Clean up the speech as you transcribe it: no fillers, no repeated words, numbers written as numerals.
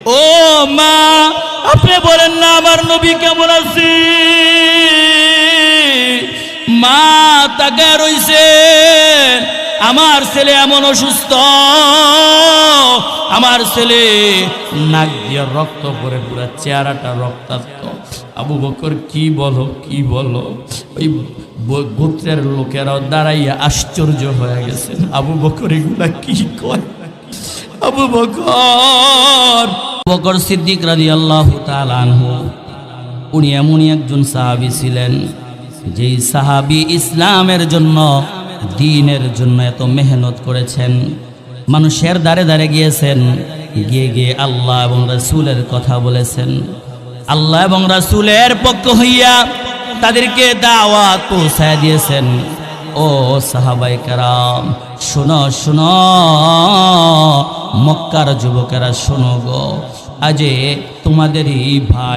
ও মা, আপনি বলেন না আমার নবী কেমন আছে? মা তাকায় রইছে, আমার ছেলে এমন অসুস্থ, আমার ছেলে নাক দিয়ে রক্ত পড়ে পুরো চেহারাটা রক্তাক্ত। আবু বকর কি বলো, কি বলো? ওই গোত্রের লোকেরাও দাঁড়াইয়া আশ্চর্য হয়ে গেছেন, আবু বকর এগুলা কি কয়? আবু বকর সিদ্দিক রাদিয়াল্লাহু তাআলা আনহু, উনি এমনই একজন সাহাবী ছিলেন যেই সাহাবী ইসলামের জন্য, দ্বীনের জন্য এত মেহনত করেছেন। মানুষের দ্বারে দ্বারে গিয়েছেন, গিয়ে গিয়ে আল্লাহ এবং রাসূলের কথা বলেছেন। আল্লাহ এবং রাসূলের পক্ষ হইয়া তাদেরকে দাওয়াত পৌঁছায় দিয়েছেন। ও সাহাবায়ে কেরাম, শোনো শোনো, মক্কার যুবকেরা শোনো গো, আজ তোমাদেরই ভাই